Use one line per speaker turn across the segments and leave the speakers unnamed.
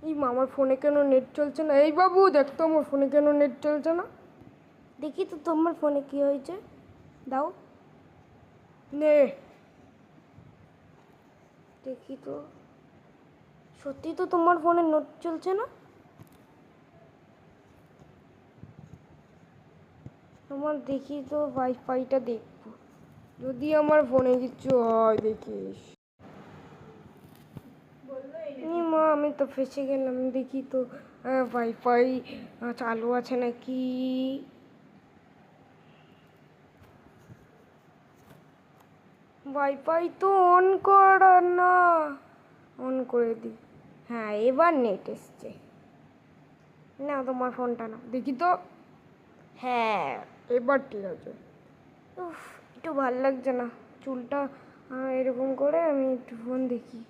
এই মা, আমার ফোনে কেন নেট চলছে না? এই বাবু, দেখ তো আমার ফোনে কেন নেট চলছে না। দেখি তো তোমার ফোনে কি হয়েছে, দাও নে দেখি তো। সত্যি তো তোমার ফোনে নেট চলছে না। তোমার দেখি তো, ওয়াইফাইটা দেখবো, যদি আমার ফোনে কিছু হয় দেখিস। মা, আমি তো ফেসে গেলাম, দেখি তো ওয়াইফাই চালু আছে নাকি। ওয়াইফাই তো অন করা না, অন করে দিই। হ্যাঁ, এবার নেট এসছে। না, তোমার ফোনটা না, দেখি তো। হ্যাঁ, এবার ঠিক আছে। উফ, একটু ভাল লাগছে না চুলটা এরকম করে। আমি একটু ফোন দেখি।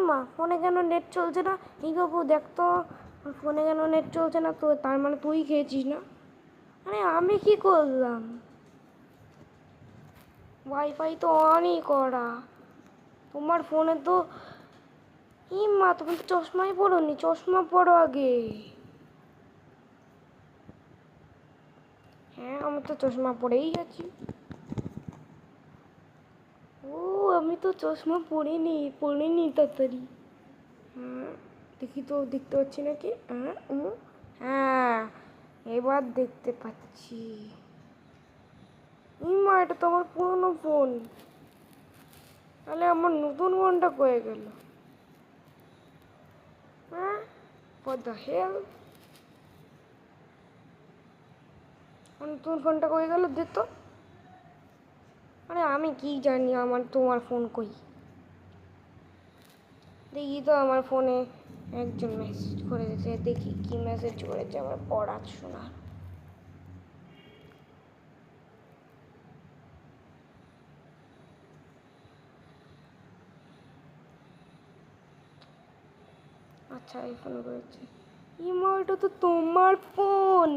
মা, ফোনে কেন নেট চলছে না? এই বাবু, দেখ তো ফোনে কেন নেট চলছে না। তো তার মানে তুই খেয়েছিস না? আরে আমি কি করলাম? ওয়াইফাই তো অনই করা। তোমার ফোনে তো। মা, তুমি তো চশমাই পরোনি, চশমা পরো আগে। হ্যাঁ, আমি তো চশমা পরেই আছি। ও, আমি তো চশমা পরিনি তাড়াতাড়ি। হ্যাঁ, দেখি তো, দেখতে পাচ্ছি নাকি। হ্যাঁ, হ্যাঁ, এবার দেখতে পাচ্ছি। মা, এটা তো আমার পুরনো ফোন। তাহলে আমার নতুন ফোনটা কয়ে গেল? হ্যাঁ, হোয়াট দ্য হেল। নতুন ফোনটা কয়ে গেল, দে তো। আরে আমি কি জানি আমার তোমার ফোন কই। দেখি তো আমার ফোনে একজন মেসেজ করেছে, দেখি কি মেসেজ করেছে আমার পড়াশোনার। আচ্ছা, এই ফোন করেছে। ইমা, এটা তো তোমার ফোন।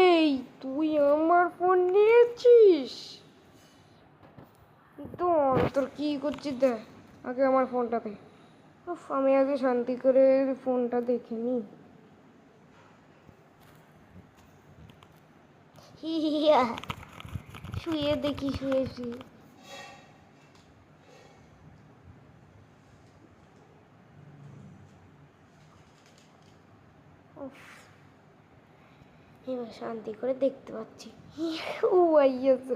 এই, তুই আমার ফোন নিয়েছিস? তো তোর কি করছিস দেখ, আগে আমার ফোনটা দে। উফ, আমি আগে শান্তি করে ফোনটা দেখে নি। শুয়ে দেখি, শুয়ে শুয়ে। উফ, এবার শান্তি করে দেখতে পাচ্ছি। ও আইয়াছে।